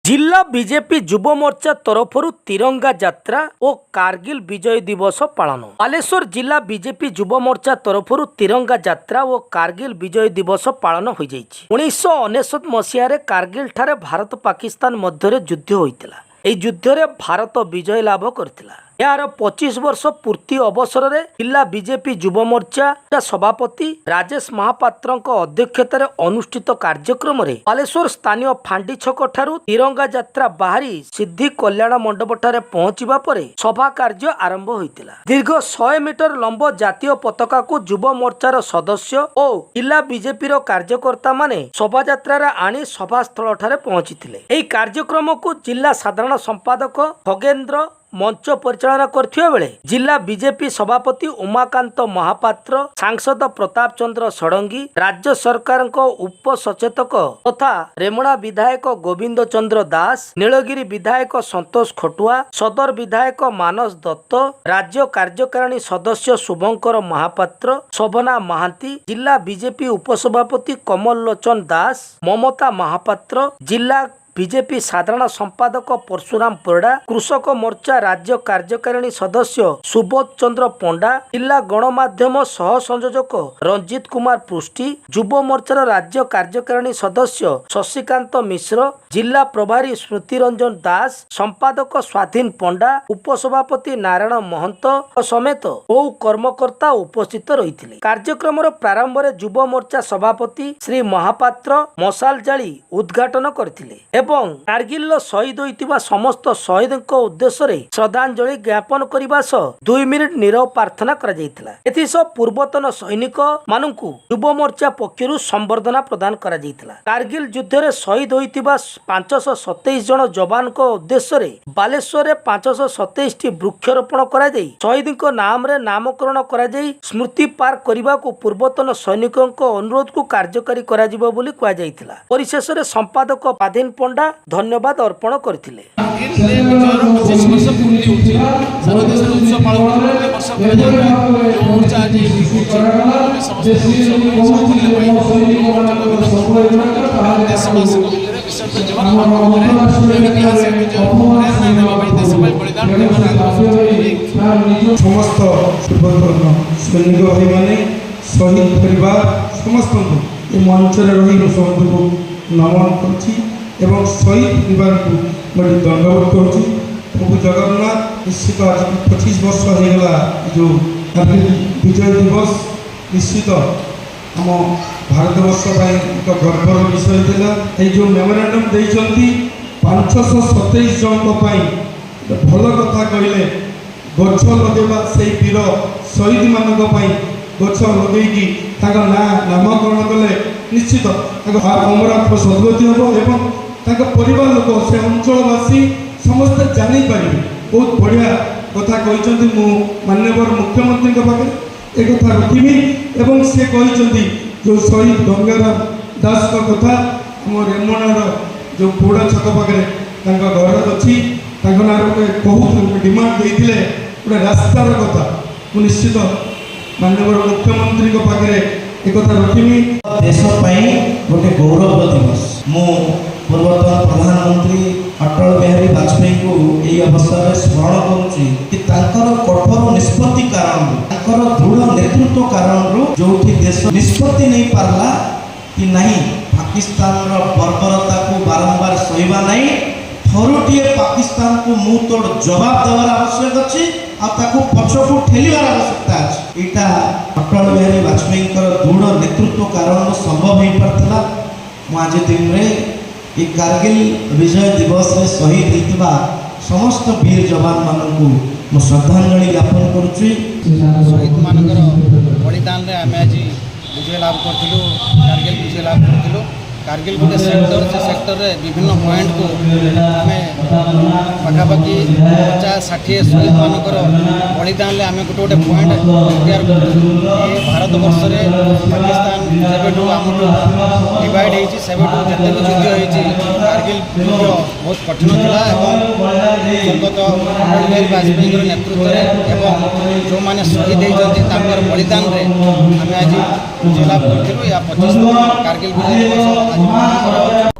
जिला बीजेपी युव मोर्चा तरफरु तिरंगा यात्रा और कारगिल विजय दिवस पालन। बालेश्वर जिला बीजेपी युव मोर्चा तरफरु तिरंगा यात्रा और कारगिल विजय दिवस पालन हो जाइछि। 1999 मसीह कारगिल ठारे भारत पाकिस्तान मध्य युद्ध होइतिला। एही युद्ध रे भारत विजय लाभ करथिला। यार 25 वर्ष पूर्ति अवसर में जिला बीजेपी युव मोर्चा सभापति राजेश महापात्र अध्यक्षतार अनुष्ठित कार्यक्रम में बालेश्वर स्थानीय फांडी छक ठारू तिरंगा यात्रा बाहरी सिद्धि कल्याण मंडप ठारे पहुंचवा पर सभा कार्य आरंभ होइतिला। दीर्घ 100 मीटर लंब जातीय पताका को युव मोर्चार सदस्य और जिला बीजेपी कार्यकर्ता माने शोभा यात्रा आनी सभास्थल ठारे पहुंचीथिले। एही कार्यक्रम को जिला साधारण संपादक खगेन्द्र मंच परिचालना करथिबा बेले जिला बीजेपी सभापति उमाकांत महापात्र, सांसद प्रताप चंद्र षडंगी, राज्य सरकार उप सचेतक तथा रेमुणा विधायक गोविंद चंद्र दास, नीलगिरी विधायक संतोष खटुआ, सदर विधायक मानस दत्त, राज्य कार्यकारिणी सदस्य शुभंकर महापात्र, शोभना महांती, जिला बीजेपी उपसभापति कमल लोचन दास, ममता महापात्र, जिला बीजेपी साधारण संपादक परशुराम परिडा, कृषक मोर्चा राज्य कार्यकारिणी सदस्य सुबोध चंद्र पंडा, जिला गणमाध्यम सह संयोजक रंजित कुमार पृष्टि, युव मोर्चार राज्य कार्यकारिणी सदस्य शशिकांत मिश्र, जिला प्रभारी स्मृति रंजन दास, संपादक स्वाधीन पंडा, उपसभापति नारायण महंत समेत बहु कर्मकर्ता उपस्थित रही। कार्यक्रम प्रारंभ में युव मोर्चा सभापति श्री महापात्र मशाल जाली उद्घाटन करथिले एवं कारगिल शहीद होइतिबा समस्त शहीद उद्देश्य श्रद्धांजलि ज्ञापन करने सह 2 मिनिट नीरव प्रार्थना करा जायतिला। एथिसह पूर्वतन सैनिक मानकु युव मोर्चा पक्षरु संबर्धना प्रदान करा जायतिला। कारगिल युद्ध रे शहीद होइतिबा 527 जन जवान को उद्देश्य बालेश्वर रे 527 टी वृक्षरोपण करा जाई शहीद नाम रे नामकरण करा जाई स्मृति पार्क करने को पूर्वतन सैनिकों अनुरोध को कार्यकारी करा जिवो बोली कहा जायतिला। परिशेष रे संपादक स्वाधीन पंडा धन्यवाद अर्पण करथिले। समस्त सैनिक भाई माने शहीद परिवार समस्त मंच रही नमन कर शहीद परिवार को दंडवत करुँ। प्रभु जगन्नाथ निश्चित आज 25 वर्ष होगा जो कारगिल विजय दिवस निश्चित आम भारतवर्ष एक गर्वर विषय थी। जो मेमोरांडम देती 527 जन भल कथा कहले गछ लगेवा से वीर शहीद मानक गछ लगे नामकरण कले निश्चित अमरात्म सद्गति हम एवं परिवार लोक से अंचलवासी समस्त जापर बहुत बढ़िया कथा कहते। मु माननीय मुख्यमंत्री पाखे एक कथा रखी एवं से कहते जो शहीद गंगाराम दास का कथा आम रेमुणार जो पोड़ा छक पाखे घर अच्छी ना बहुत डिमांड देते गोटे रास्तार कथा मु निश्चित माननीय मुख्यमंत्री पाखे एक कथा रखी देश गोटे गौरव दिवस मु पूर्वतन प्रधानमंत्री अटल बिहारी वाजपेयी को यही अवसर में स्मरण करुच्ची कि कठोर निष्पत्ति कारण दृढ़ नेतृत्व कारण जो देश निष्पत्ति नहीं पारला कि नहीं पाकिस्तान बर्बरता को बारंबार सहवा नहीं थरुटे पाकिस्तान को मुँह तोड़ जवाब देवार आवश्यक अच्छी पछकू ठेलिवार आवश्यकता अच्छी। यहाँ अटल बिहारी वाजपेयी दृढ़ नेतृत्व कारण संभव हो पार्थिला। आज दिन में ये कारगिल विजय दिवस रे शहीद होता समस्त वीर जवान मानू श्रद्धांजलि ज्ञापन करुच्ची। शहीद मानकर बलिदान रे आम आज विजय लाभ करूँ कारगिल विजय लाभ करूँ। कारगिल गोटे सेक्टर से सेक्टर रे विभिन्न पॉइंट को आम पाखापाखि 50-60 शहीद मानकर बलिदान आम गोटे गोटे पॉइंट तैयार करूँ। ये भारत वर्ष में पाकिस्तान जब आम डिवाइड होती से जिते भी युद्ध होती कारगिल युद्ध बहुत कठिन था स्वर्गत अटल बिहारी वाजपेयी नेतृत्व में जो मैंने शहीद होती बलिदान आम आज विजय लाभ करूँ। या 25 कारगिल विजय दिवस आज